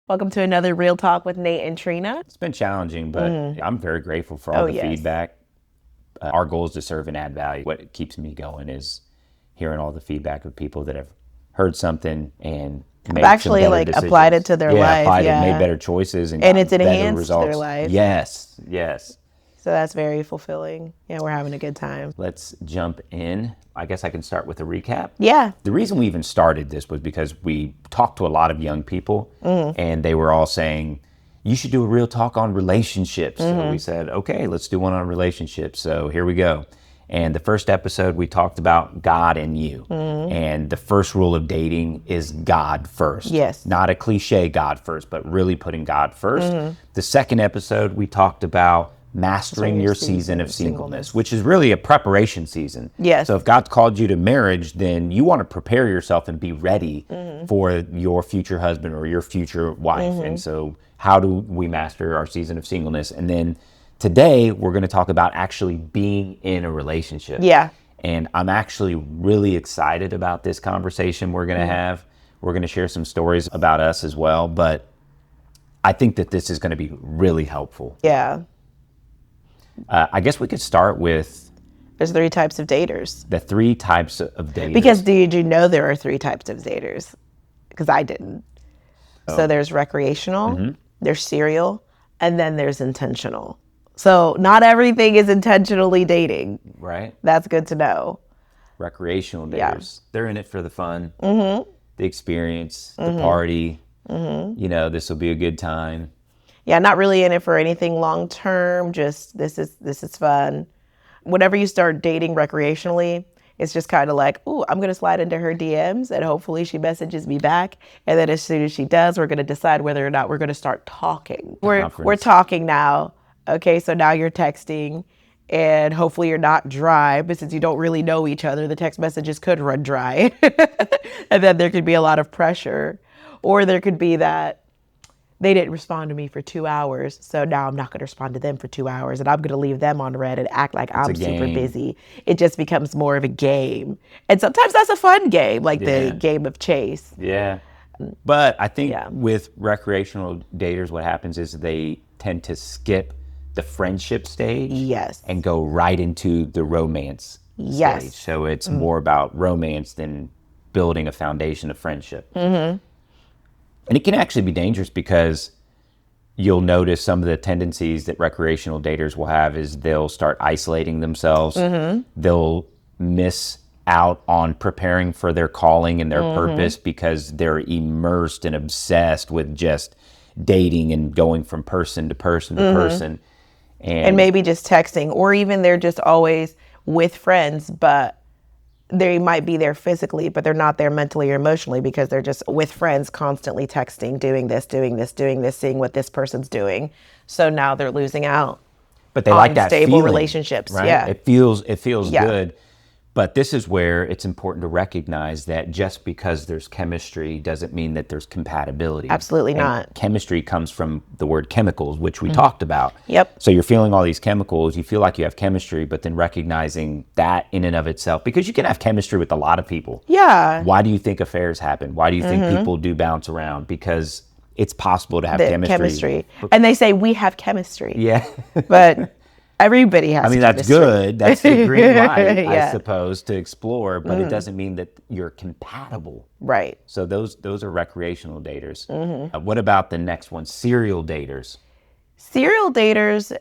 Welcome to another Real Talk with Nate and Trina. It's been challenging, but I'm very grateful for all the feedback. Our goal is to serve and add value. What keeps me going is hearing all the feedback of people that have heard something and made actually some better decisions. applied it to their life. Applied it, made better choices, and it's better enhanced results. their life. Yes. So that's very fulfilling. Yeah, we're having a good time. Let's jump in. I guess I can start with a recap. Yeah. The reason we even started this was because we talked to a lot of young people, and they were all saying, you should do a real talk on relationships. So we said, okay, let's do one on relationships. So here we go. And the first episode, we talked about God and you. And the first rule of dating is God first. Yes. Not a cliche God first, but really putting God first. The second episode, we talked about mastering your season of singleness, which is really a preparation season. Yes. So if God's called you to marriage, then you want to prepare yourself and be ready for your future husband or your future wife. And so how do we master our season of singleness? And then today we're going to talk about actually being in a relationship. Yeah. And I'm actually really excited about this conversation we're going to have. We're going to share some stories about us as well, but I think that this is going to be really helpful. Yeah. I guess we could start with There's 3 types of daters. the 3 types of daters. Because did you know there are 3 types of daters? Because I didn't. So there's recreational, there's serial, and then there's intentional. So not everything is intentionally dating. Right. That's good to know. Recreational daters. They're in it for the fun, the experience, the party. You know, this will be a good time. Yeah, not really in it for anything long term. Just this is fun. Whenever you start dating recreationally, it's just kind of like, ooh, I'm gonna slide into her DMs and hopefully she messages me back. And then as soon as she does, we're gonna decide whether or not we're gonna start talking. We're talking now. Okay, so now you're texting and hopefully you're not dry, but since you don't really know each other, the text messages could run dry. And then there could be a lot of pressure. Or there could be that they didn't respond to me for 2 hours, so now I'm not going to respond to them for 2 hours, and I'm going to leave them on red and act like I'm super busy. It just becomes more of a game. And sometimes that's a fun game, like the game of chase. Yeah. But I think with recreational daters, what happens is they tend to skip the friendship stage and go right into the romance stage. So it's more about romance than building a foundation of friendship. And it can actually be dangerous because you'll notice some of the tendencies that recreational daters will have is they'll start isolating themselves. They'll miss out on preparing for their calling and their purpose because they're immersed and obsessed with just dating and going from person to person to person. And maybe just texting, or even they're just always with friends, but they might be there physically, but they're not there mentally or emotionally because they're just with friends constantly texting, doing this, seeing what this person's doing. So now they're losing out. But they like that stable feeling, relationships. Right? Yeah. It feels good. But this is where it's important to recognize that just because there's chemistry doesn't mean that there's compatibility. Absolutely not. Chemistry comes from the word chemicals, which we talked about. Yep. So you're feeling all these chemicals, you feel like you have chemistry, but then recognizing that in and of itself, because you can have chemistry with a lot of people. Yeah. Why do you think affairs happen? Why do you think people do bounce around? Because it's possible to have chemistry. And they say we have chemistry. Yeah. But everybody has chemistry. That's good. That's the green light, I suppose, to explore, but it doesn't mean that you're compatible. Right. So those are recreational daters. What about the next one? Serial daters. Serial daters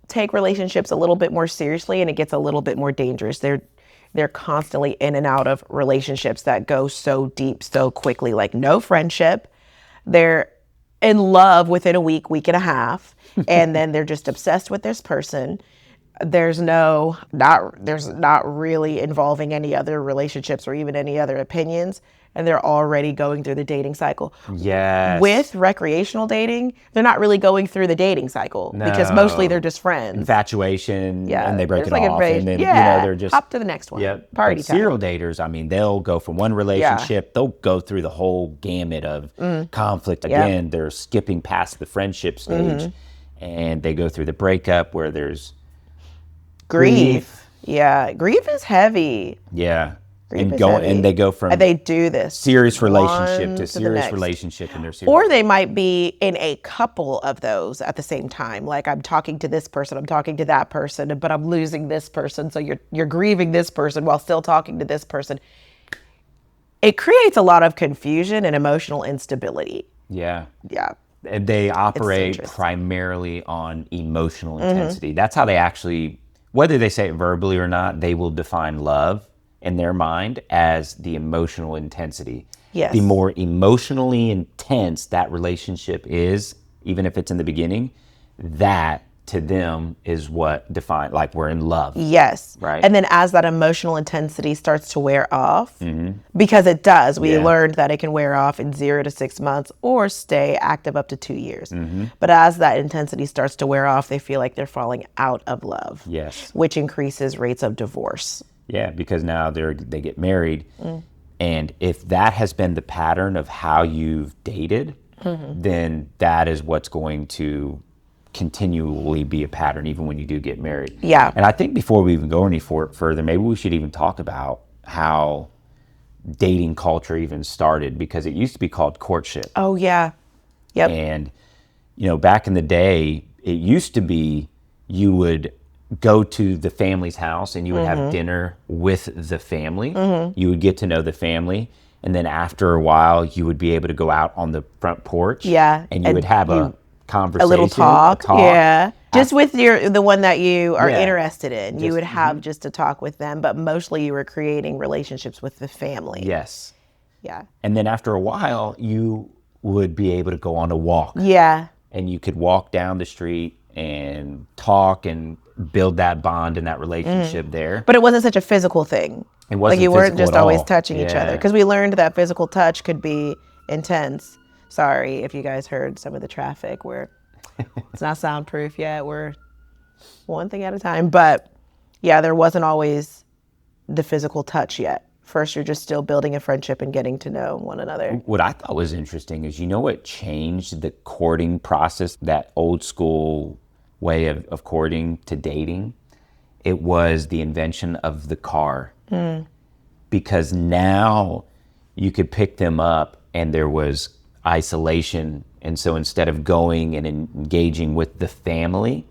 take relationships a little bit more seriously, and it gets a little bit more dangerous. They're constantly in and out of relationships that go so deep so quickly, like no friendship. They're in love within a week and a half, and then they're just obsessed with this person. There's not really involving any other relationships or even any other opinions, and they're already going through the dating cycle. Yes. With recreational dating, they're not really going through the dating cycle because mostly they're just friends. Infatuation, and they break it off, and then they're just hop to the next one. Yep. Party time. Serial daters, I mean, they'll go from one relationship, they'll go through the whole gamut of conflict. Again, they're skipping past the friendship stage, and they go through the breakup where there's grief. Yeah, grief is heavy. Yeah. And they go from they do this serious relationship to serious relationship, and they're serious. Or they might be in a couple of those at the same time. Like, I'm talking to this person, I'm talking to that person, but I'm losing this person. So you're grieving this person while still talking to this person. It creates a lot of confusion and emotional instability. Yeah. Yeah. And they operate primarily on emotional intensity. That's how they actually, whether they say it verbally or not, they will define love in their mind as the emotional intensity. Yes. The more emotionally intense that relationship is, even if it's in the beginning, that to them is what define, like, we're in love. Yes. Right. And then as that emotional intensity starts to wear off, because it does, we learned that it can wear off in 0 to 6 months or stay active up to 2 years. But as that intensity starts to wear off, they feel like they're falling out of love. Yes. Which increases rates of divorce. Yeah, because now they get married. And if that has been the pattern of how you've dated, then that is what's going to continually be a pattern even when you do get married. Yeah. And I think before we even go any further, maybe we should even talk about how dating culture even started, because it used to be called courtship. Oh, yeah. Yep. And, back in the day, it used to be you would go to the family's house and you would have dinner with the family. You would get to know the family. And then after a while, you would be able to go out on the front porch. Yeah. And you would have a conversation. A little talk. Yeah. Just with the one that you are interested in. You would have just a talk with them, but mostly you were creating relationships with the family. Yes. Yeah. And then after a while, you would be able to go on a walk. Yeah. And you could walk down the street and talk and build that bond and that relationship there. But it wasn't such a physical thing. It wasn't like you weren't just always touching each other, because we learned that physical touch could be intense. Sorry if you guys heard some of the traffic. It's not soundproof yet. We're one thing at a time. But yeah, there wasn't always the physical touch yet. First, you're just still building a friendship and getting to know one another. What I thought was interesting is, what changed the courting process, that old school way of courting to dating? It was the invention of the car. Because now you could pick them up and there was isolation. And so instead of going and engaging with the family,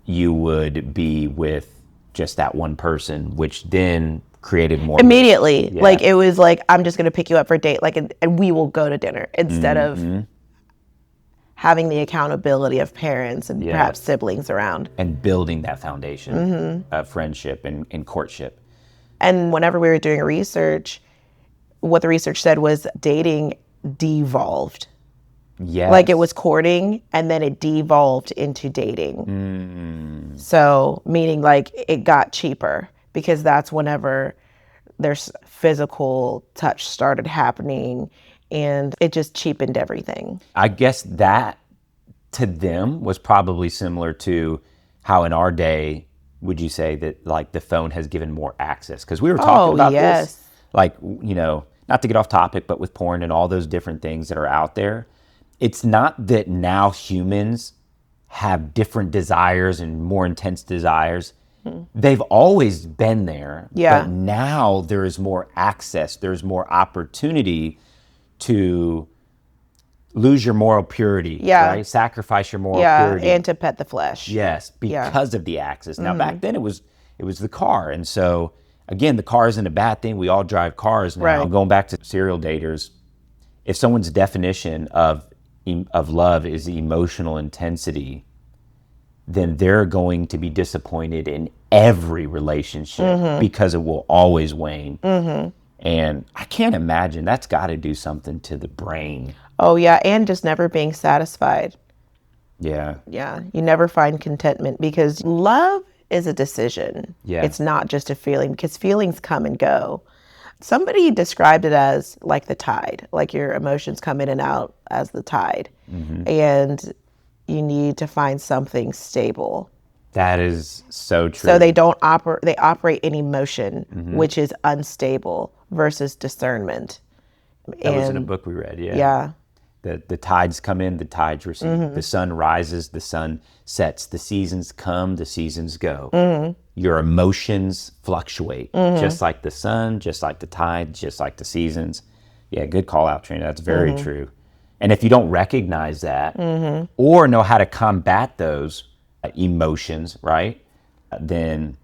you would be with just that one person, which then created more immediately. Like, it was like, I'm just going to pick you up for a date, like, and we will go to dinner, instead of having the accountability of parents and perhaps siblings around. And building that foundation of friendship and courtship. And whenever we were doing research, what the research said was dating devolved. Yes. Like, it was courting and then it devolved into dating. So meaning, like, it got cheaper, because that's whenever there's physical touch started happening, and it just cheapened everything. I guess that to them was probably similar to how in our day, would you say that, like, the phone has given more access? Because we were talking about this, like, not to get off topic, but with porn and all those different things that are out there, it's not that now humans have different desires and more intense desires. They've always been there, but now there is more access. There's more opportunity to lose your moral purity, right? Sacrifice your moral purity. And to pet the flesh. Yes, because of the access. Now, back then it was the car. And so, again, the car isn't a bad thing. We all drive cars now. Right. Going back to serial daters, if someone's definition of love is emotional intensity, then they're going to be disappointed in every relationship because it will always wane. And I can't imagine, that's got to do something to the brain. Oh, yeah, and just never being satisfied. Yeah. Yeah, you never find contentment, because love is a decision. Yeah. It's not just a feeling, because feelings come and go. Somebody described it as like the tide, like your emotions come in and out as the tide. And you need to find something stable. That is so true. So they operate in emotion, which is unstable, versus discernment. That was in a book we read, Yeah. The tides come in, the tides recede. The sun rises, the sun sets. The seasons come, the seasons go. Your emotions fluctuate, just like the sun, just like the tides, just like the seasons. Yeah, good call out, Trina. That's very true. And if you don't recognize that or know how to combat those emotions, right, then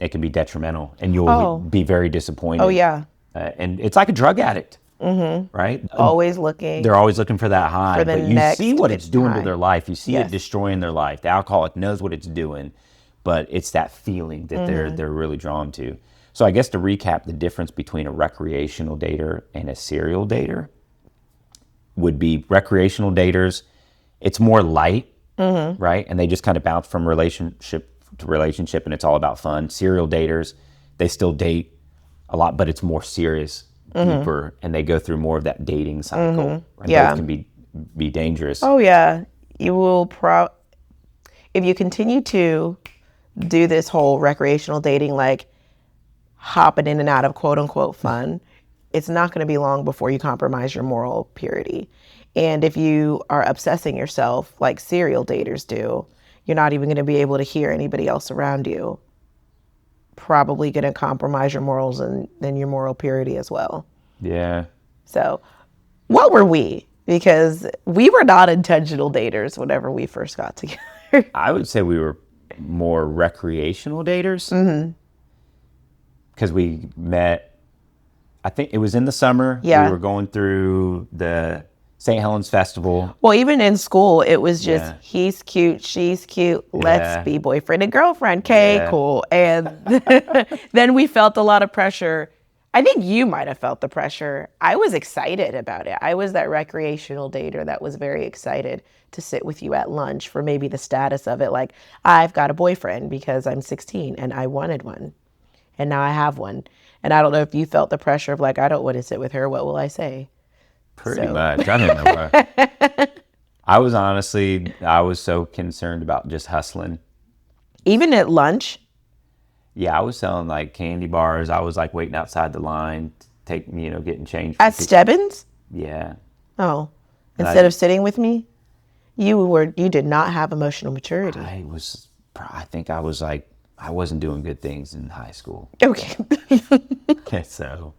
it can be detrimental and you'll be very disappointed. Oh, yeah. And it's like a drug addict, right? Always looking. They're always looking for that high, but you see what it's doing high. to their life. You see it destroying their life. The alcoholic knows what it's doing, but it's that feeling that they're really drawn to. So I guess to recap, the difference between a recreational dater and a serial dater would be recreational daters, it's more light, right? And they just kind of bounce from relationship to relationship and it's all about fun. Serial daters, they still date a lot, but it's more serious, deeper, and they go through more of that dating cycle. And both can be dangerous. Oh, yeah. You will if you continue to do this whole recreational dating, like hopping in and out of quote unquote fun, it's not going to be long before you compromise your moral purity. And if you are obsessing yourself like serial daters do, you're not even going to be able to hear anybody else around you. Probably going to compromise your morals and then your moral purity as well. Yeah. So what were we? Because we were not intentional daters whenever we first got together. I would say we were more recreational daters. Because we met, I think it was in the summer. Yeah. We were going through the St. Helens Festival. Well, even in school, it was just, he's cute, she's cute, let's be boyfriend and girlfriend. Okay, cool. And then we felt a lot of pressure. I think you might have felt the pressure. I was excited about it. I was that recreational dater that was very excited to sit with you at lunch for maybe the status of it. Like, I've got a boyfriend because I'm 16 and I wanted one. And now I have one. And I don't know if you felt the pressure of like, I don't want to sit with her. What will I say? Pretty much. I don't know. I was so concerned about just hustling. Even at lunch? Yeah, I was selling like candy bars. I was like waiting outside the line, getting changed. At Stebbins? Yeah. Oh, instead of sitting with me? You did not have emotional maturity. I think I wasn't doing good things in high school. Okay. So,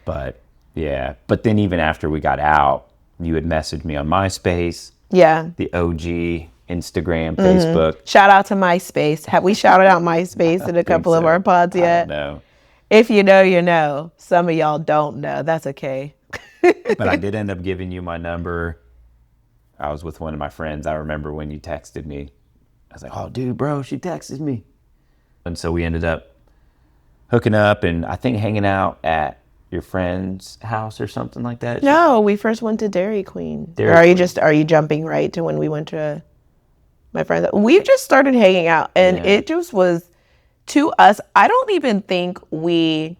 but yeah. But then even after we got out, you had messaged me on MySpace. Yeah. The OG, Instagram, Facebook. Shout out to MySpace. Have we shouted out MySpace in a couple of our pods yet? I don't know. If you know, you know. Some of y'all don't know. That's okay. But I did end up giving you my number. I was with one of my friends. I remember when you texted me. I was like, oh, dude, bro, she texted me. And so we ended up hooking up and I think hanging out at your friend's house or something like that. No, we first went to Dairy Queen. Are you jumping right to when we went to my friend's? We just started hanging out and it just was, to us, I don't even think we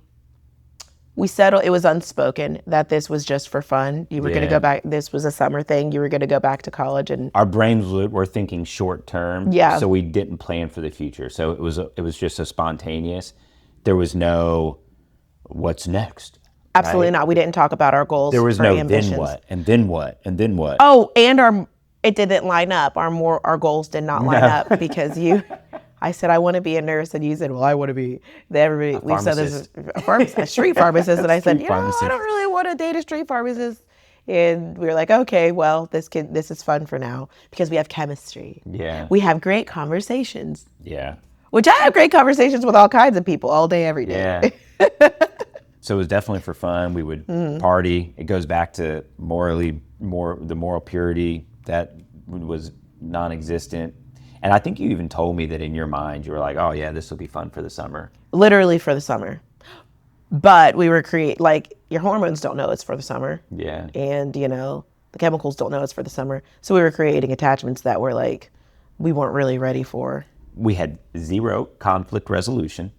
settled, it was unspoken that this was just for fun. You were going to go back, this was a summer thing, you were going to go back to college. And our brains were thinking short term, so we didn't plan for the future. So it was just so spontaneous. There was no, what's next? Absolutely not. We didn't talk about our goals. There was no ambitions. then what, and then what, and then what. Oh, and it didn't line up. Our goals did not line up because I said, I want to be a nurse. And you said, well, I want to be we said this a street pharmacist. And I said, I don't really want to date a street pharmacist. And we were like, okay, well, this is fun for now because we have chemistry. Yeah. We have great conversations. Yeah. Which I have great conversations with all kinds of people all day, every day. Yeah. So it was definitely for fun. We would party. It goes back to the moral purity that was non-existent. And I think you even told me that in your mind, you were like, oh yeah, this will be fun for the summer. Literally for the summer. But we were your hormones don't know it's for the summer. Yeah. And, the chemicals don't know it's for the summer. So we were creating attachments that were like, we weren't really ready for. We had zero conflict resolution.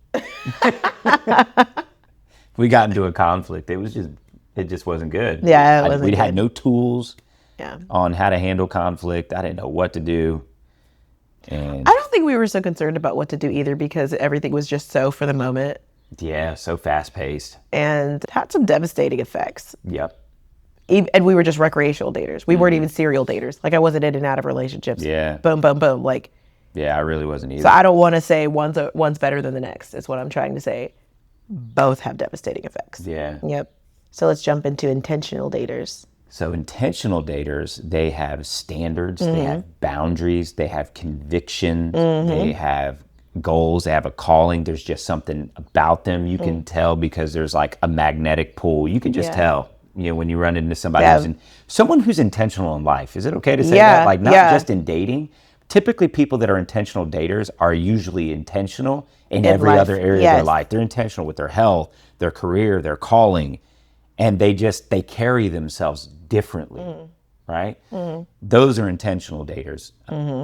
We got into a conflict. It just wasn't good. Yeah, we had no tools on how to handle conflict. I didn't know what to do. And I don't think we were so concerned about what to do either because everything was just so for the moment. Yeah, so fast paced. And had some devastating effects. Yep. And we were just recreational daters. We weren't even serial daters. Like I wasn't in and out of relationships. Yeah. Boom, boom, boom. Like. Yeah, I really wasn't either. So I don't want to say one's better than the next. Is what I'm trying to say. Both have devastating effects. Yeah. Yep. So let's jump into intentional daters. So intentional daters, they have standards, they have boundaries, they have conviction, they have goals, they have a calling. There's just something about them you can tell because there's like a magnetic pull. You can just tell, when you run into somebody someone who's intentional in life. Is it okay to say that? Like not just in dating. Typically people that are intentional daters are usually intentional in every other area of their life. They're intentional with their health, their career, their calling. And they carry themselves differently, right? Those are intentional daters.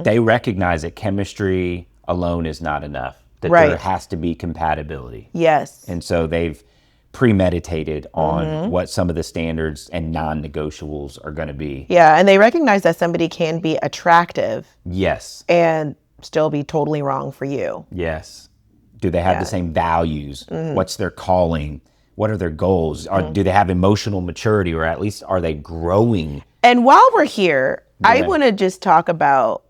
They recognize that chemistry alone is not enough, that there has to be compatibility. Yes. And so they've premeditated on what some of the standards and non-negotiables are going to be. Yeah, and they recognize that somebody can be attractive. Yes. And still be totally wrong for you. Yes. Do they have the same values? What's their calling? What are their goals? Do they have emotional maturity, or at least are they growing? And while we're here, I want to just talk about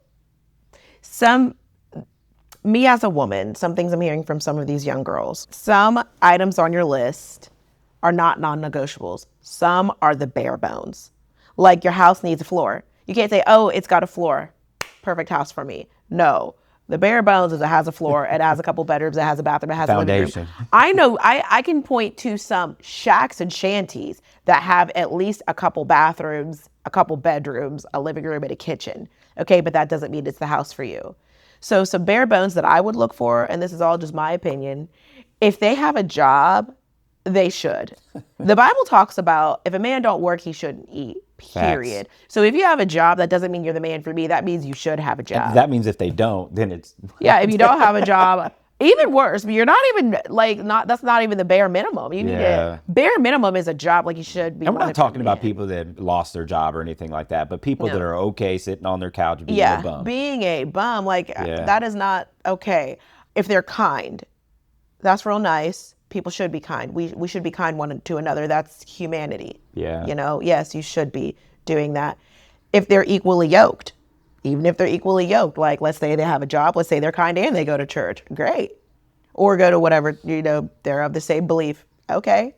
me as a woman, some things I'm hearing from some of these young girls. Some items on your list are not non-negotiables. Some are the bare bones. Like your house needs a floor. You can't say, oh, it's got a floor. Perfect house for me. No. The bare bones is it has a floor, it has a couple bedrooms, it has a bathroom, it has a living room. I know, I can point to some shacks and shanties that have at least a couple bathrooms, a couple bedrooms, a living room, and a kitchen. Okay, but that doesn't mean it's the house for you. So some bare bones that I would look for, and this is all just my opinion, if they have a job, they should. The Bible talks about if a man don't work, he shouldn't eat. Period. Facts. So if you have a job, that doesn't mean you're the man for me. That means you should have a job. That means if they don't, then it's if you don't have a job, even worse. But you're not even that's not even the bare minimum. You need bare minimum is a job like you should be. And we're not talking about people that lost their job or anything like that, but people that are okay sitting on their couch being a bum. Being a bum, that is not okay. If they're kind, that's real nice. People should be kind. We should be kind one to another. That's humanity. Yeah. Yes, you should be doing that. If they're equally yoked, even if they're equally yoked, like let's say they have a job, let's say they're kind and they go to church, great. Or go to whatever, they're of the same belief. Okay,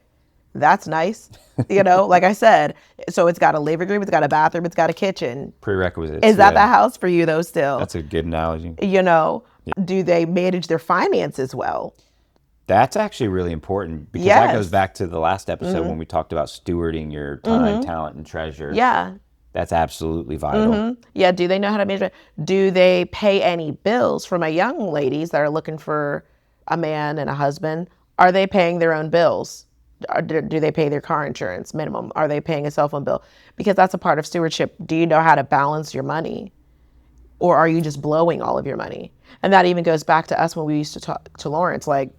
that's nice. Like I said, so it's got a living room, it's got a bathroom, it's got a kitchen. Prerequisites. Is that the house for you though still? That's a good analogy. Do they manage their finances well? That's actually really important because that goes back to the last episode when we talked about stewarding your time, talent, and treasure. Yeah. That's absolutely vital. Yeah. Do they know how to manage it? Do they pay any bills for my young ladies that are looking for a man and a husband? Are they paying their own bills? Do they pay their car insurance minimum? Are they paying a cell phone bill? Because that's a part of stewardship. Do you know how to balance your money? Or are you just blowing all of your money? And that even goes back to us when we used to talk to Lawrence, like,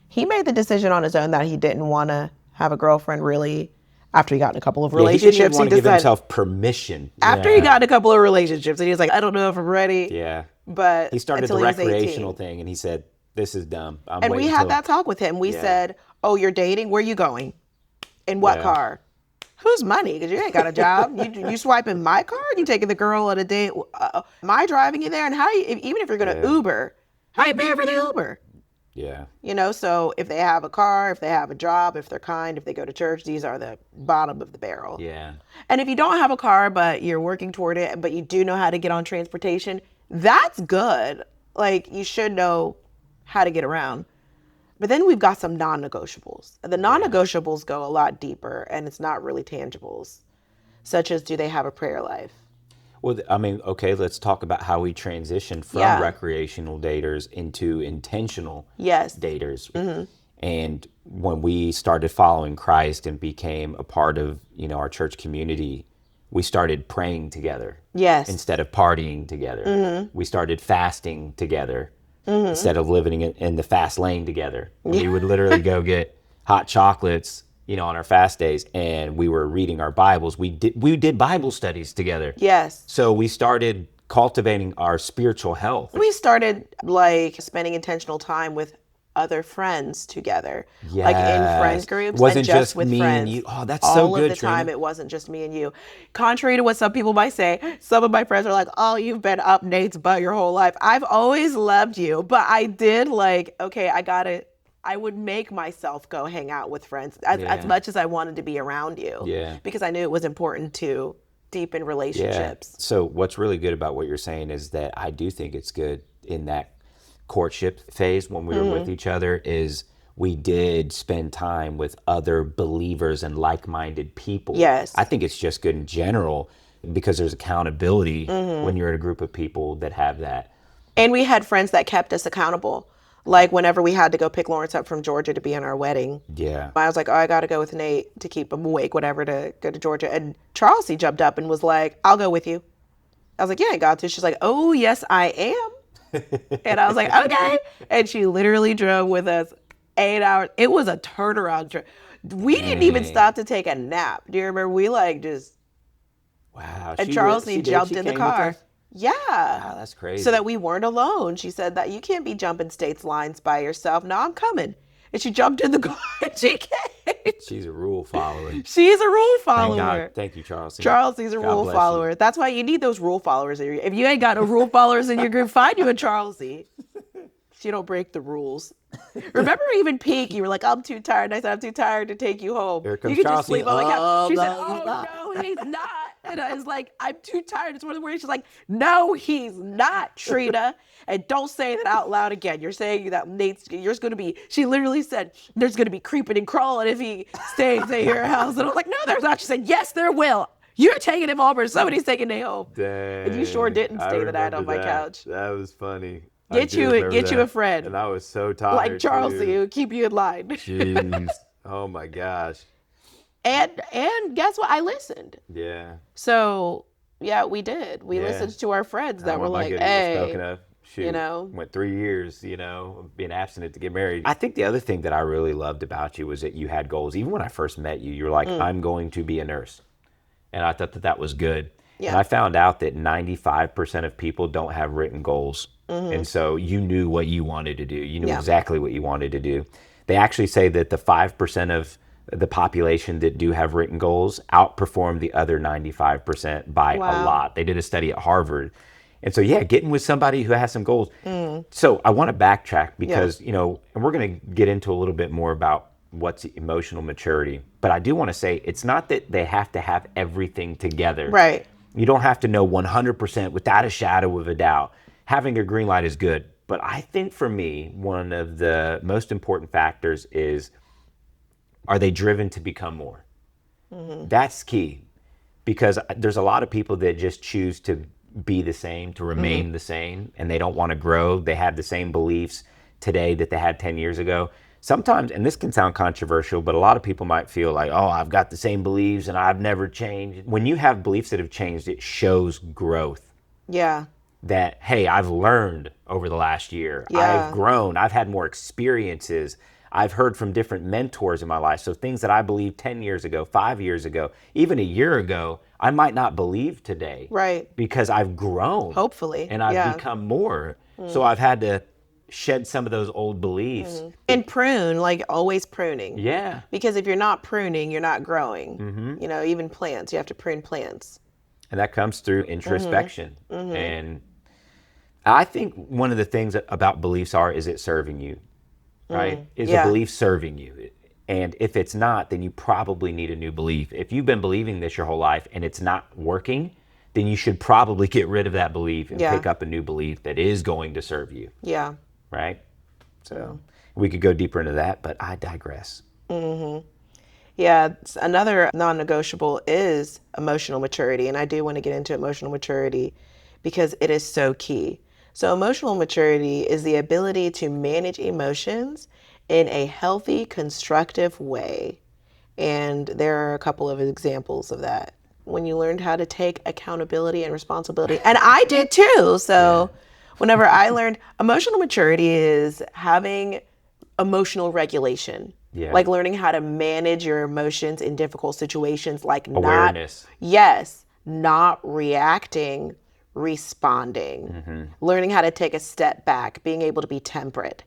he made the decision on his own that he didn't want to have a girlfriend really after he got in a couple of relationships. He didn't want to give himself permission. After he got in a couple of relationships and he was like, I don't know if I'm ready. Yeah. But he started the recreational thing and he said, this is dumb. And we had that talk with him. We said, oh, you're dating? Where you going? In what car? Whose money? Because you ain't got a job. You swiping my card? You taking the girl on a date? Am I driving you there? And how even if you're going to Uber, how you paying for the Uber? Yeah. So if they have a car, if they have a job, if they're kind, if they go to church, these are the bottom of the barrel. Yeah. And if you don't have a car, but you're working toward it, but you do know how to get on transportation, that's good. Like, you should know how to get around. But then we've got some non-negotiables. The non-negotiables go a lot deeper, and it's not really tangibles, such as, do they have a prayer life? Well, I mean, okay, let's talk about how we transition from recreational daters into intentional daters. Mm-hmm. And when we started following Christ and became a part of, our church community, we started praying together. Yes. Instead of partying together. Mm-hmm. We started fasting together instead of living in the fast lane together. We would literally go get hot chocolates on our fast days, and we were reading our Bibles. We did Bible studies together. Yes. So we started cultivating our spiritual health. We started spending intentional time with other friends together. Yes. Like in friend groups, It wasn't and just just with me and friends. you. Oh, that's so All of good, the time, Trina. it wasn't just me and you. Contrary to what some people might say, some of my friends are like, oh, you've been up Nate's butt your whole life. I've always loved you, but I did like, okay, I would make myself go hang out with friends as much as I wanted to be around you. Yeah. Because I knew it was important to deepen relationships. Yeah. So what's really good about what you're saying is that I do think it's good in that courtship phase when we were with each other is we did spend time with other believers and like-minded people. Yes. I think it's just good in general because there's accountability when you're in a group of people that have that. And we had friends that kept us accountable. Like whenever we had to go pick Lawrence up from Georgia to be in our wedding. Yeah. I was like, oh, I got to go with Nate to keep him awake, whatever, to go to Georgia. And Charlesy jumped up and was like, I'll go with you. I was like, yeah, I got to. She's like, oh, yes, I am. And I was like, okay. And she literally drove with us 8 hours. It was a turnaround trip. We didn't even stop to take a nap. Do you remember? We like just. Wow. And Charlesy jumped in the car. Yeah. Wow, that's crazy. So that we weren't alone. She said that you can't be jumping states lines by yourself. No, I'm coming. And she jumped in the car and she came. She's a rule follower. She's a rule follower. Thank God. Thank you, Charles. Charlesy's a rule follower. You. That's why you need those rule followers. If you ain't got no rule followers in your group, find you a Charlesy. She don't break the rules. Remember even Peak, you were like, I'm too tired. I said, I'm too tired to take you home. Here comes you could Charlesy. just sleep on the couch. She said, no, no, he's not. And I was like, I'm too tired. It's one of the words. She's like, no, he's not, Trina. And don't say that out loud again. You're saying that you're going to be, she literally said, there's going to be creeping and crawling if he stays at your house. And I was like, no, there's not. She said, yes, there will. You're taking him home or somebody's taking him home. Dang, and you sure didn't stay the night on my couch. That was funny. Get you a friend. And I was so tired. Like Charlesy, who keep you in line. Jeez. Oh my gosh. And guess what? I listened. Yeah. So yeah, we did. We listened to our friends that were like, hey, shoot, went 3 years, being abstinent to get married. I think the other thing that I really loved about you was that you had goals. Even when I first met you, you're like, I'm going to be a nurse. And I thought that was good. Yeah. And I found out that 95% of people don't have written goals. And so you knew what you wanted to do. You knew exactly what you wanted to do. They actually say that the 5% of the population that do have written goals outperform the other 95% by a lot. They did a study at Harvard. And so, getting with somebody who has some goals. So I want to backtrack because, and we're going to get into a little bit more about what's emotional maturity. But I do want to say it's not that they have to have everything together. Right. You don't have to know 100% without a shadow of a doubt. Having a green light is good. But I think for me, one of the most important factors is, are they driven to become more? That's key. Because there's a lot of people that just choose to be the same, to remain the same, and they don't want to grow. They have the same beliefs today that they had 10 years ago. Sometimes, and this can sound controversial, but a lot of people might feel like, oh, I've got the same beliefs and I've never changed. When you have beliefs that have changed, it shows growth. Yeah. That, hey, I've learned over the last year. I've grown. I've had more experiences. I've heard from different mentors in my life. So things that I believed 10 years ago, 5 years ago, even a year ago, I might not believe today. Right. Because I've grown. Hopefully. And I've become more. So I've had to shed some of those old beliefs. And prune, like always pruning. Yeah. Because if you're not pruning, you're not growing. Even plants, you have to prune plants. And that comes through introspection. And I think one of the things about beliefs is it serving you, right? Is a belief serving you? And if it's not, then you probably need a new belief. If you've been believing this your whole life and it's not working, then you should probably get rid of that belief and pick up a new belief that is going to serve you. Yeah. Right? So we could go deeper into that, but I digress. Yeah, another non-negotiable is emotional maturity. And I do want to get into emotional maturity because it is so key. So emotional maturity is the ability to manage emotions in a healthy, constructive way. And there are a couple of examples of that. When you learned how to take accountability and responsibility. And I did too. So whenever I learned emotional maturity is having emotional regulation. Yeah. Like learning how to manage your emotions in difficult situations, like awareness. Not reacting, responding. Learning how to take a step back, being able to be temperate.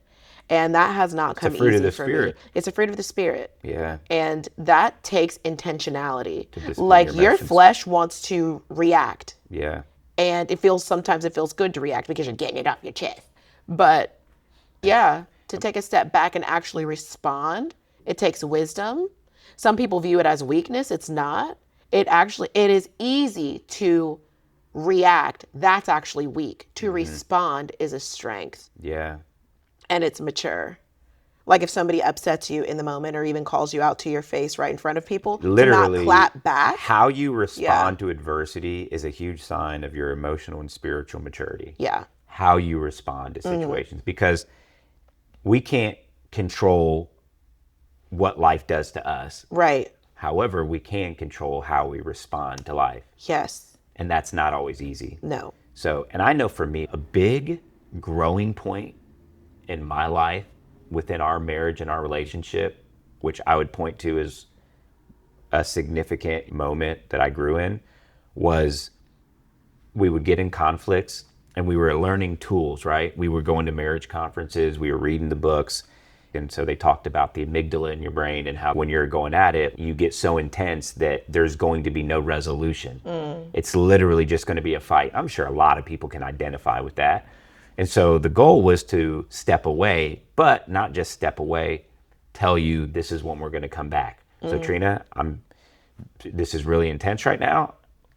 And that has not come easy for me. It's a fruit of the spirit. Yeah. And that takes intentionality. Like your flesh wants to react. Yeah. And sometimes it feels good to react because you're getting it off your chest. But yeah, to take a step back and actually respond, it takes wisdom. Some people view it as weakness. It's not. It is easy to react. That's actually weak. To respond is a strength. Yeah. And it's mature. Like if somebody upsets you in the moment or even calls you out to your face right in front of people, literally, to not clap back. How you respond to adversity is a huge sign of your emotional and spiritual maturity. Yeah. How you respond to situations. Because we can't control what life does to us. Right. However, we can control how we respond to life. Yes. And that's not always easy. No. So, and I know for me, a big growing point in my life within our marriage and our relationship, which I would point to as a significant moment that I grew in, was we would get in conflicts and we were learning tools, right? We were going to marriage conferences, we were reading the books. And so they talked about the amygdala in your brain and how when you're going at it, you get so intense that there's going to be no resolution. It's literally just going to be a fight. I'm sure a lot of people can identify with that. And so the goal was to step away, but not just step away, tell you this is when we're going to come back. So Trina, this is really intense right now.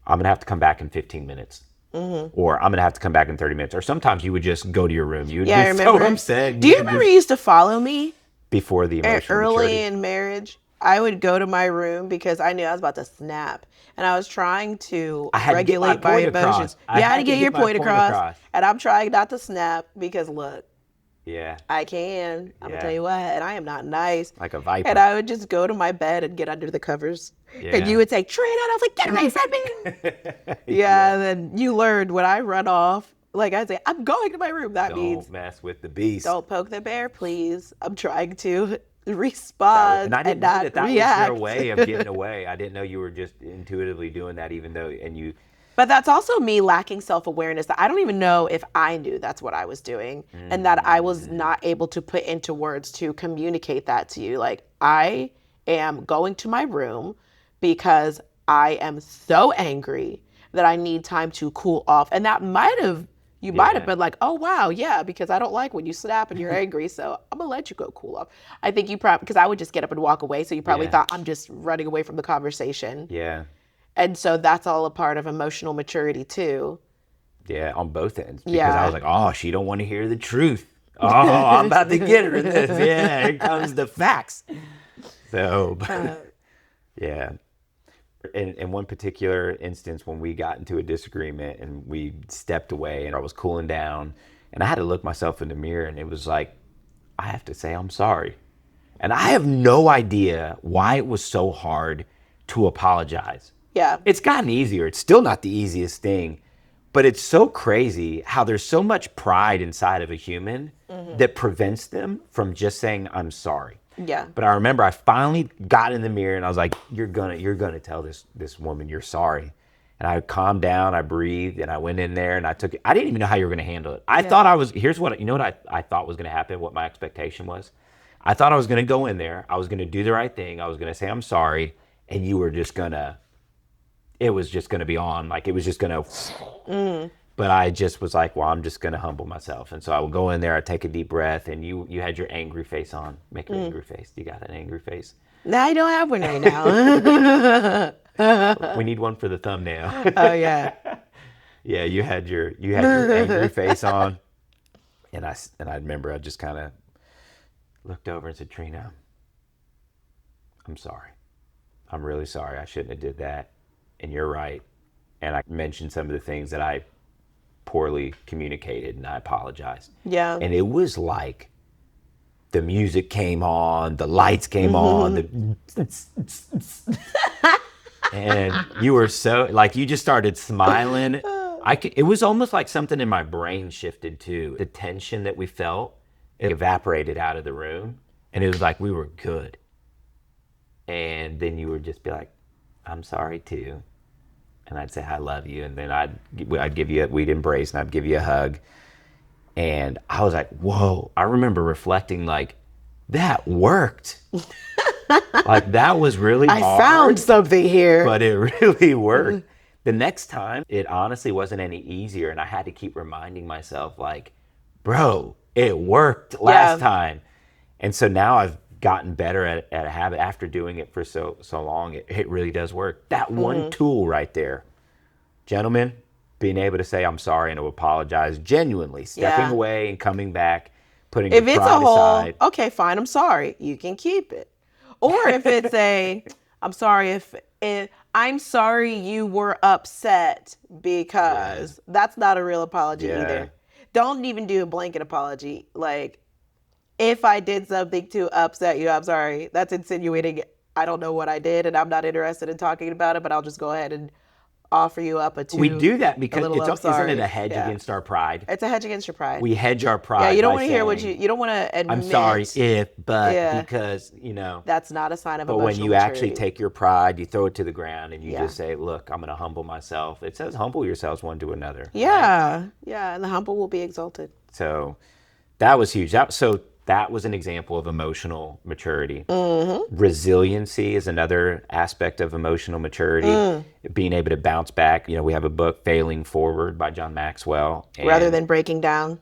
I'm going to have to come back in 15 minutes. Or I'm going to have to come back in 30 minutes. Or sometimes you would just go to your room. You would be so upset. Do you remember you used to follow me? Before the emotional early in marriage, I would go to my room because I knew I was about to snap. And I was trying to regulate my emotions. I had to get your point across. And I'm trying not to snap because look. Yeah. I can. I'm going to tell you what. And I am not nice. Like a viper. And I would just go to my bed and get under the covers. Yeah. And you would say, Trina, and I was like, get away from me. Yeah. And then you learned when I run off, like I say, I'm going to my room. That means don't mess with the beast. Don't poke the bear, please. I'm trying to respond and I didn't know that react. Was your way of getting away. I didn't know you were just intuitively doing that, even though But that's also me lacking self-awareness. That I don't even know if I knew that's what I was doing, and that I was not able to put into words to communicate that to you. Like I am going to my room because I am so angry that I need time to cool off, and that might have. You might have been like, oh, wow, yeah, because I don't like when you snap and you're angry, so I'm going to let you go cool off. I think you probably, because I would just get up and walk away, so you probably thought I'm just running away from the conversation. Yeah. And so that's all a part of emotional maturity, too. Yeah, on both ends. Because I was like, oh, she don't want to hear the truth. Oh, I'm about to get her in this. Yeah, here comes the facts. So, yeah. In one particular instance, when we got into a disagreement and we stepped away and I was cooling down and I had to look myself in the mirror and it was like, I have to say I'm sorry. And I have no idea why it was so hard to apologize. Yeah. It's gotten easier. It's still not the easiest thing, but it's so crazy how there's so much pride inside of a human that prevents them from just saying, I'm sorry. Yeah. But I remember I finally got in the mirror and I was like, you're gonna tell this woman you're sorry. And I calmed down, I breathed, and I went in there and I took it. I didn't even know how you were gonna handle it. I thought I thought was gonna happen, what my expectation was. I thought I was gonna go in there, I was gonna do the right thing, I was gonna say I'm sorry, and you were just gonna, it was just gonna be on, like it was just gonna But I just was like, well, I'm just going to humble myself. And so I would go in there, I'd take a deep breath, and you had your angry face on. Make an angry face. You got an angry face? No, I don't have one right now. We need one for the thumbnail. Oh, yeah. Yeah, you had your angry face on. And I remember I just kind of looked over and said, Trina, I'm sorry. I'm really sorry. I shouldn't have did that. And you're right. And I mentioned some of the things that I poorly communicated, and I apologized. Yeah. And it was like the music came on, the lights came on, and you were so, like, you just started smiling. It was almost like something in my brain shifted too. The tension that we felt, it evaporated out of the room, and it was like we were good. And then you would just be like, I'm sorry too. And I'd say, I love you. And then I'd give you, we'd embrace and I'd give you a hug. And I was like, whoa, I remember reflecting like, that worked. Like that was really hard. I found something here. But it really worked. The next time, it honestly wasn't any easier. And I had to keep reminding myself like, bro, it worked last time. And so now I've gotten better at a habit after doing it for so long. It really does work. That one tool right there, gentlemen, being able to say I'm sorry and to apologize genuinely, stepping away and coming back, putting your pride aside. If it's a whole, okay, fine, I'm sorry, you can keep it. Or if it's I'm sorry if I'm sorry you were upset because that's not a real apology either. Don't even do a blanket apology. Like, if I did something to upset you, I'm sorry. That's insinuating I don't know what I did and I'm not interested in talking about it, but I'll just go ahead and offer you up we do that because isn't it a hedge against our pride? It's a hedge against your pride. We hedge our pride. Yeah, you don't want to hear what you don't want to admit. I'm sorry because, that's not a sign of emotional maturity. But when you actually take your pride, you throw it to the ground and you just say, look, I'm going to humble myself. It says humble yourselves one to another. Yeah. Right? Yeah, and the humble will be exalted. So that was huge. That was an example of emotional maturity. Resiliency is another aspect of emotional maturity. Being able to bounce back. We have a book, Failing Forward by John Maxwell. Rather than breaking down.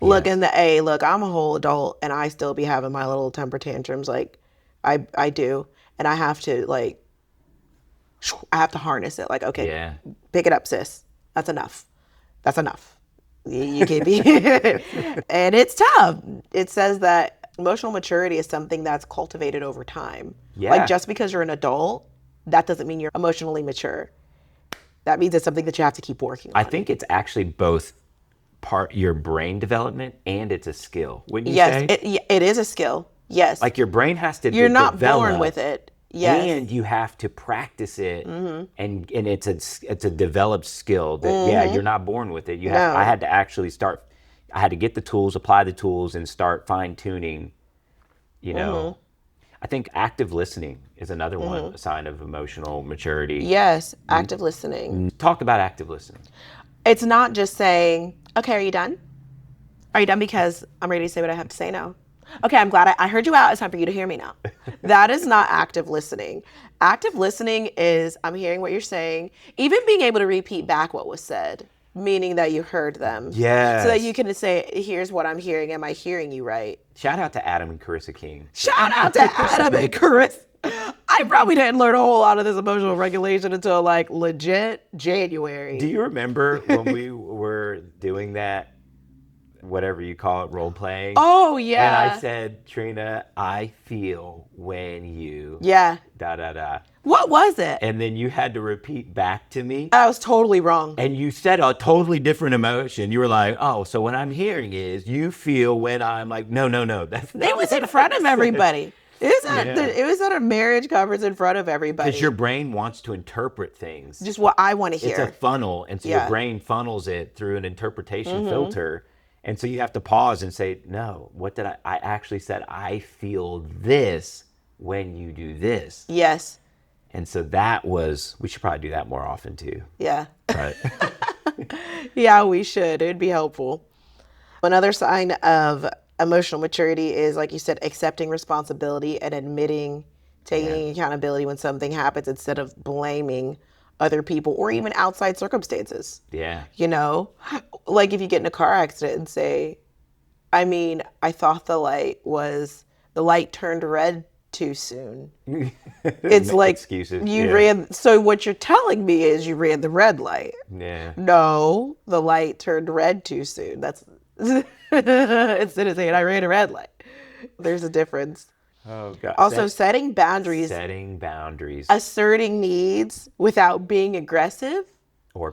Look, I'm a whole adult and I still be having my little temper tantrums. Like I do. And I have to I have to harness it. Like, okay, pick it up, sis. That's enough. That's enough. You can't be. And it's tough. It says that emotional maturity is something that's cultivated over time. Yeah. Like, just because you're an adult, that doesn't mean you're emotionally mature. That means it's something that you have to keep working on. I think it's actually both part your brain development and it's a skill. Wouldn't you say? Yes, it is a skill. Yes. Like your brain has to You're not born with it. Yes. And you have to practice it, and it's a developed skill that you're not born with it. I had to actually start. I had to get the tools, apply the tools, and start fine tuning. I think active listening is another one, a sign of emotional maturity. Yes, active listening. Talk about active listening. It's not just saying, "Okay, are you done? Are you done? Because I'm ready to say what I have to say now." Okay, I'm glad I heard you out. It's time for you to hear me now. That is not active listening. Active listening is I'm hearing what you're saying, even being able to repeat back what was said, meaning that you heard them. Yes. So that you can say, here's what I'm hearing. Am I hearing you right? Shout out to Adam and Carissa King. Shout out to Adam and Carissa. I probably didn't learn a whole lot of this emotional regulation until legit January. Do you remember when we were doing that? Whatever you call it, role playing. Oh, yeah. And I said, Trina, I feel when you... Yeah. Da, da, da. What was it? And then you had to repeat back to me. I was totally wrong. And you said a totally different emotion. You were like, oh, so what I'm hearing is you feel when I'm like, no. That's not it was in front of everybody. It was at a marriage conference in front of everybody. Because your brain wants to interpret things. Just what I want to hear. It's a funnel. And so your brain funnels it through an interpretation filter. And so you have to pause and say, no, what did I actually said, I feel this when you do this. Yes. And so we should probably do that more often too. Yeah. Right. Yeah, we should. It'd be helpful. Another sign of emotional maturity is, like you said, accepting responsibility and admitting, taking accountability when something happens instead of blaming other people or even outside circumstances. Yeah. Like if you get in a car accident and say, I thought the light turned red too soon. It's like excuses. So what you're telling me is you ran the red light. Yeah. No, the light turned red too soon. That's instead of saying I ran a red light. There's a difference. Oh, God. Also, setting boundaries. Asserting needs without being aggressive. Or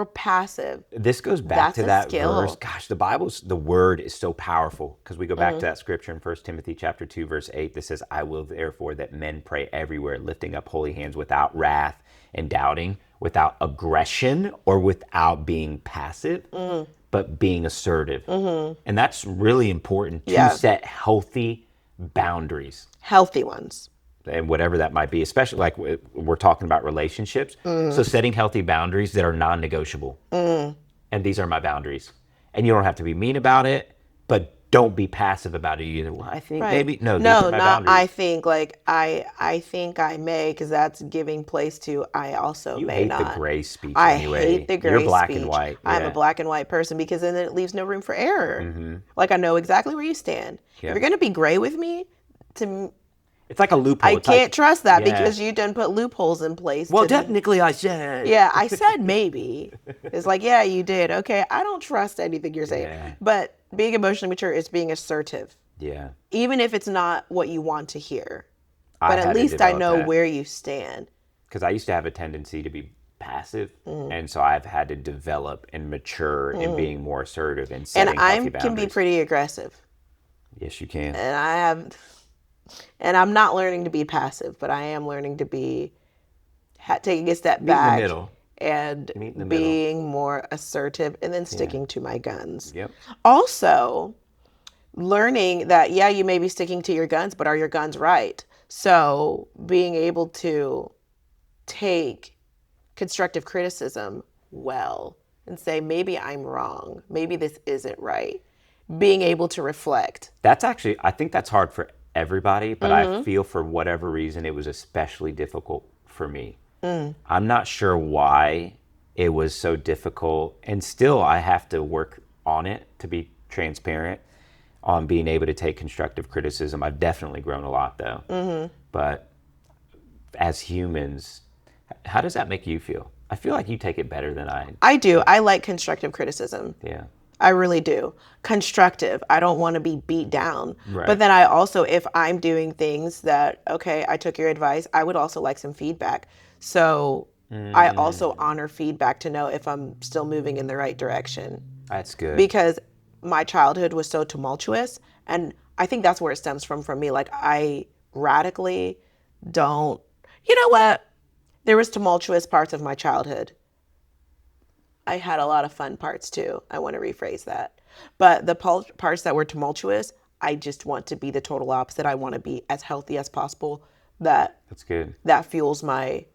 passive. This goes back to that verse. Gosh, the word is so powerful because we go back to that scripture in 1 Timothy chapter 2, verse 8 that says, I will therefore that men pray everywhere, lifting up holy hands without wrath and doubting, without aggression or without being passive, but being assertive. And that's really important to set healthy boundaries. Healthy ones. And whatever that might be, especially like we're talking about relationships. So setting healthy boundaries that are non-negotiable. And these are my boundaries. and you don't have to be mean about it, but don't be passive about it either. Well, I think maybe no. These are my boundaries. I think like I think I may, because that's giving place to I also may hate not. the gray speech I anyway. hate the gray You're black speech. and white. I'm a black and white person, because then it leaves no room for error. Like, I know exactly where you stand. If you're gonna be gray with me, it's like a loophole. I can't trust that, because you done put loopholes in place. Well, technically, I said. Yeah, I said maybe. It's like, yeah, you did. Okay, I don't trust anything you're saying. Yeah. But being emotionally mature is being assertive. Yeah. Even if it's not what you want to hear. But at least I know where you stand. Because I used to have a tendency to be passive, and so I've had to develop and mature in being more assertive and setting healthy boundaries. And I can be pretty aggressive. Yes, you can. And I'm not learning to be passive, but I am learning to be taking a step back and being more assertive, and then sticking to my guns. Yep. Also, learning that, yeah, you may be sticking to your guns, but are your guns right? So being able to take constructive criticism well and say, maybe I'm wrong. Maybe this isn't right. Being able to reflect. That's actually, I think that's hard for everybody, but I feel for whatever reason it was especially difficult for me. I'm not sure why it was so difficult, and still I have to work on it, to be transparent, on being able to take constructive criticism. I've definitely grown a lot though. But as humans, how does that make you feel? I feel like you take it better than I. I do. I like constructive criticism. Yeah. I really do. Constructive. I don't want to be beat down. Right. But then I also, if I'm doing things that, okay, I took your advice, I would also like some feedback. So I also honor feedback to know if I'm still moving in the right direction. That's good. Because my childhood was so tumultuous, and I think that's where it stems from for me. Like, I radically don't, you know what? There was tumultuous parts of my childhood. I had a lot of fun parts too. I want to rephrase that. But the parts that were tumultuous, I just want to be the total opposite. I want to be as healthy as possible. That's good. That fuels my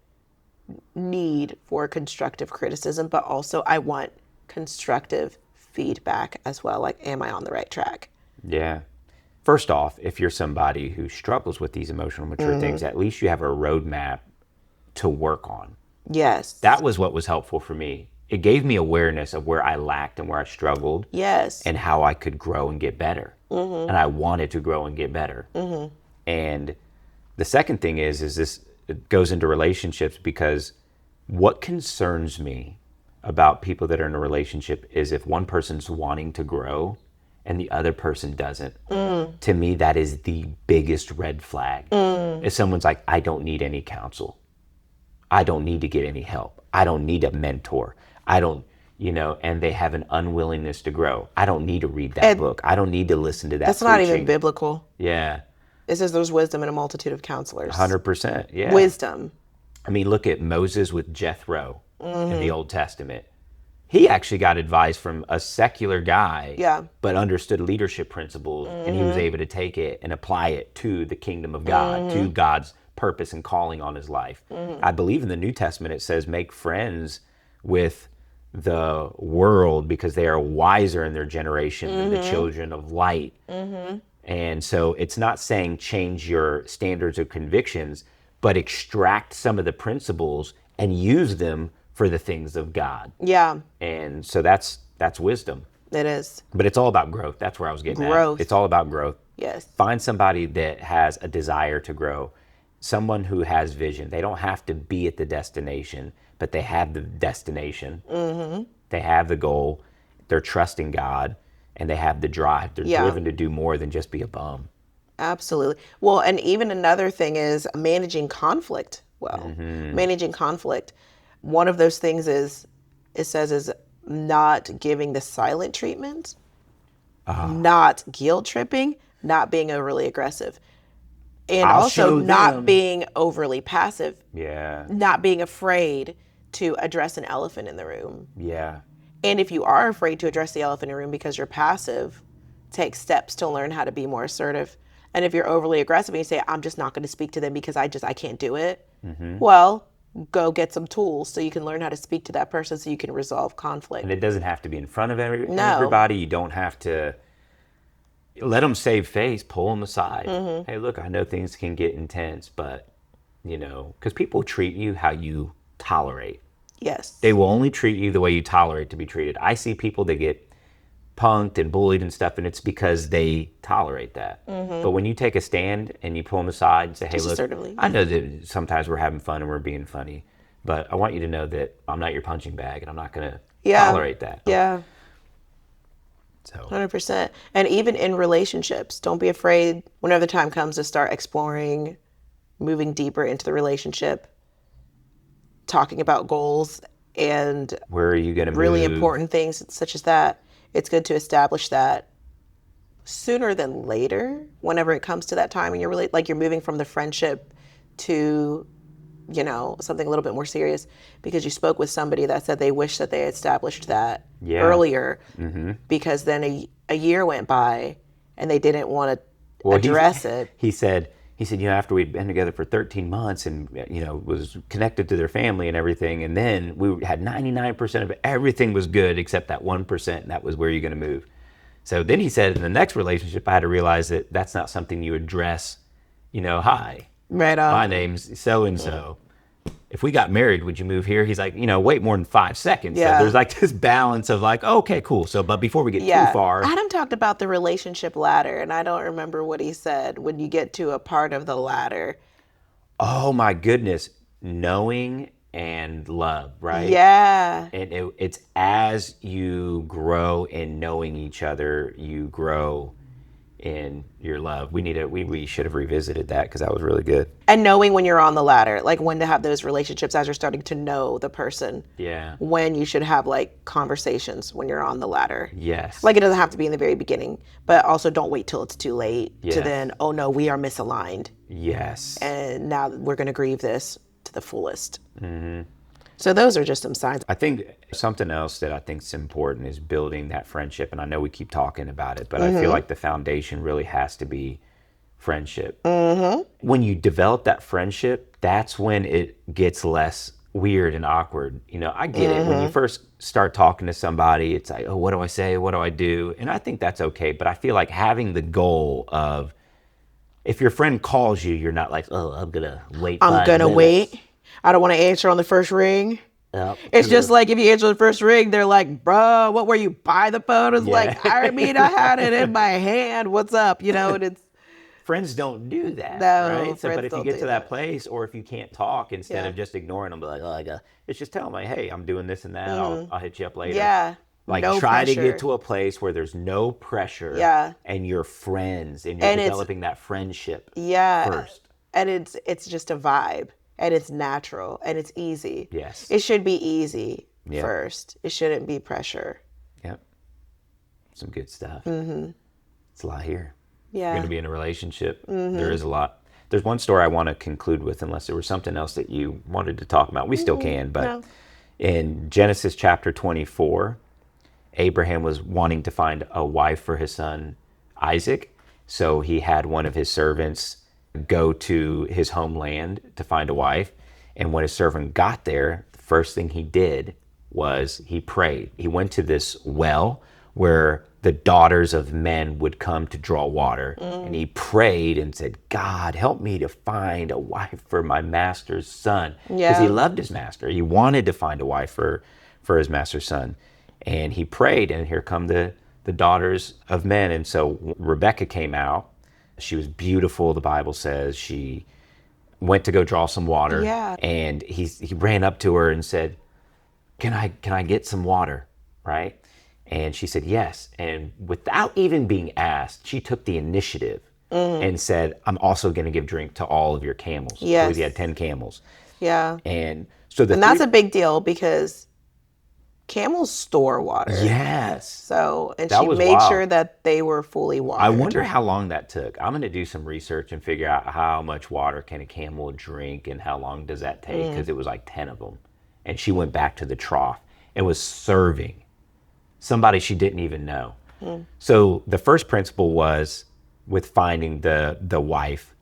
need for constructive criticism, but also I want constructive feedback as well. Like, am I on the right track? Yeah. First off, if you're somebody who struggles with these emotional mature things, at least you have a roadmap to work on. Yes. That was what was helpful for me. It gave me awareness of where I lacked and where I struggled. Yes. And how I could grow and get better. And I wanted to grow and get better. And the second thing is this, it goes into relationships, because what concerns me about people that are in a relationship is if one person's wanting to grow and the other person doesn't. To me, that is the biggest red flag. If someone's like, I don't need any counsel. I don't need to get any help. I don't need a mentor. I don't, and they have an unwillingness to grow. I don't need to read that book. I don't need to listen to that That's preaching. Not even biblical. Yeah. It says there's wisdom in a multitude of counselors. 100%, yeah. Wisdom. I mean, look at Moses with Jethro in the Old Testament. He actually got advice from a secular guy, but understood leadership principles, and he was able to take it and apply it to the kingdom of God, to God's purpose and calling on his life. I believe in the New Testament it says make friends with the world because they are wiser in their generation than the children of light. And so it's not saying change your standards of convictions, but extract some of the principles and use them for the things of God. Yeah. And so that's wisdom. It is. But it's all about growth. That's where I was getting at. It's all about growth. Yes. Find somebody that has a desire to grow. Someone who has vision. They don't have to be at the destination, but they have the destination. They have the goal. They're trusting God, and they have the drive. They're driven to do more than just be a bum. Absolutely. Well, and even another thing is managing conflict. Managing conflict. One of those things is not giving the silent treatment, not guilt tripping, not being overly aggressive, and also not being overly passive. Yeah. Not being afraid to address an elephant in the room. Yeah. And if you are afraid to address the elephant in the room because you're passive, take steps to learn how to be more assertive. And if you're overly aggressive and you say, I'm just not going to speak to them because I can't do it. Well, go get some tools so you can learn how to speak to that person so you can resolve conflict. And it doesn't have to be in front of everybody. You don't have to let them save face, pull them aside. Mm-hmm. Hey, look, I know things can get intense, but, because people treat you how you tolerate. Yes. They will only treat you the way you tolerate to be treated. I see people that get punked and bullied and stuff, and it's because they tolerate that. Mm-hmm. But when you take a stand and you pull them aside and say, hey, look, I know that sometimes we're having fun and we're being funny, but I want you to know that I'm not your punching bag and I'm not going to tolerate that. Yeah. So 100%. And even in relationships, don't be afraid whenever the time comes to start exploring, moving deeper into the relationship, talking about goals and where are you going to really important things such as that. It's good to establish that sooner than later, whenever it comes to that time in your like you're moving from the friendship to, something a little bit more serious, because you spoke with somebody that said they wish that they had established that earlier, because then a year went by and they didn't want to address it. He said, after we'd been together for 13 months and, was connected to their family and everything, and then we had 99% of everything was good except that 1%, and that was where you're going to move. So then he said, in the next relationship, I had to realize that that's not something you address, hi. Right on. My name's so-and-so. If we got married, would you move here? He's like, wait more than 5 seconds. Yeah. So there's like this balance of like, okay, cool. So, but before we get too far. Adam talked about the relationship ladder, and I don't remember what he said when you get to a part of the ladder. Oh my goodness. Knowing and love, right? Yeah. And it's as you grow in knowing each other, you grow in your love. We should have revisited that because that was really good. And knowing when you're on the ladder, like when to have those relationships as you're starting to know the person. Yeah. When you should have like conversations when you're on the ladder. Yes. Like it doesn't have to be in the very beginning, but also don't wait till it's too late to then, oh no, we are misaligned. Yes. And now we're going to grieve this to the fullest. Mm-hmm. So those are just some signs. I think something else that I think is important is building that friendship. And I know we keep talking about it, but I feel like the foundation really has to be friendship. Mm-hmm. When you develop that friendship, that's when it gets less weird and awkward. I get it. When you first start talking to somebody, it's like, oh, what do I say? What do I do? And I think that's okay. But I feel like having the goal of, if your friend calls you, you're not like, oh, I'm going to wait 5 minutes. I'm going to wait. I don't want to answer on the first ring. Yep. It's just like if you answer the first ring, they're like, bro, what were you by the phone? It's like, I had it in my hand. What's up? And it's. Friends don't do that, no, right? So, but if you get to that place, or if you can't talk, instead of just ignoring them, be like, oh, it's just tell them, like, hey, I'm doing this and that. I'll hit you up later. Yeah. Like no try pressure. To get to a place where there's no pressure. Yeah. And you're friends and you're developing that friendship. Yeah. First. And it's just a vibe. And it's natural and it's easy. Yes. It should be easy first. It shouldn't be pressure. Yep. Some good stuff. Mm-hmm. It's a lot here. Yeah. You're going to be in a relationship. Mm-hmm. There is a lot. There's one story I want to conclude with, unless there was something else that you wanted to talk about. We still can, but in Genesis chapter 24, Abraham was wanting to find a wife for his son Isaac. So he had one of his servants go to his homeland to find a wife. And when his servant got there, the first thing he did was he prayed. He went to this well where the daughters of men would come to draw water. And he prayed and said, God, help me to find a wife for my master's son. Because he loved his master. He wanted to find a wife for his master's son. And he prayed, and here come the daughters of men. And so Rebecca came out. She was beautiful, the Bible says. She went to go draw some water. Yeah. And he ran up to her and said, Can I get some water? Right? And she said, yes. And without even being asked, she took the initiative and said, I'm also going to give drink to all of your camels. Yes. Because he had 10 camels. Yeah. And so that's a big deal because camels store water. Yes. So, and she made sure that they were fully watered. I wonder how long that took. I'm going to do some research and figure out how much water can a camel drink and how long does that take, because it was like 10 of them. And she went back to the trough and was serving somebody she didn't even know. So the first principle was with finding the wife,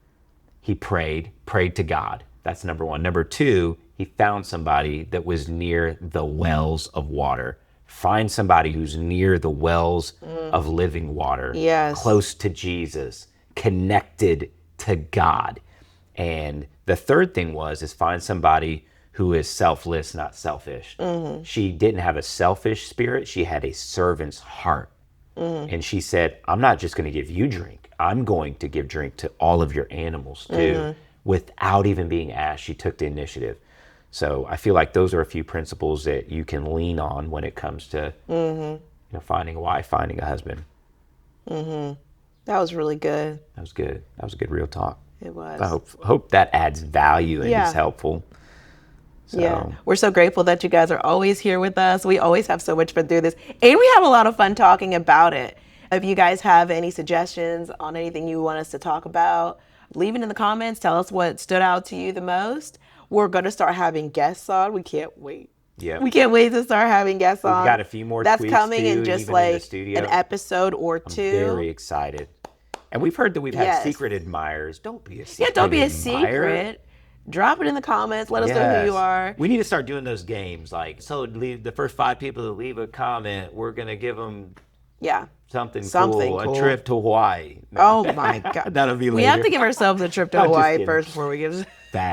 he prayed to God. That's number one. Number two, he found somebody that was near the wells of water. Find somebody who's near the wells of living water, close to Jesus, connected to God. And the third thing is find somebody who is selfless, not selfish. She didn't have a selfish spirit. She had a servant's heart. And she said, I'm not just going to give you drink. I'm going to give drink to all of your animals too. Without even being asked, she took the initiative. So I feel like those are a few principles that you can lean on when it comes to finding a wife, finding a husband. That was really good. That was good. That was a good real talk. It was. I hope that adds value and is helpful. So. Yeah, we're so grateful that you guys are always here with us. We always have so much fun through this, and we have a lot of fun talking about it. If you guys have any suggestions on anything you want us to talk about, leave it in the comments. Tell us what stood out to you the most. We're going to start having guests on. We can't wait. Yeah, we can't wait to start having guests on. We've got a few more. That's tweets coming too, in just like in an episode or two. I'm very excited. And we've heard that we've had secret admirers. Don't be a secret. Yeah, don't be a secret. Drop it in the comments. Let us know who you are. We need to start doing those games. Like, so leave the first 5 people that leave a comment, we're going to give them something cool. A trip to Hawaii. No. Oh, my God. That'll be later. We have to give ourselves a trip to Hawaii first before we give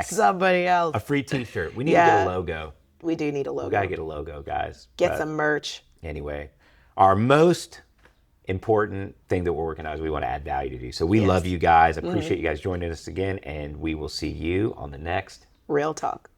somebody else. A free t-shirt. We need to get a logo. We do need a logo. We got to get a logo, guys. Get some merch. Anyway, our most important thing that we're working on is we want to add value to you. So we love you guys. Appreciate you guys joining us again, and we will see you on the next Real Talk.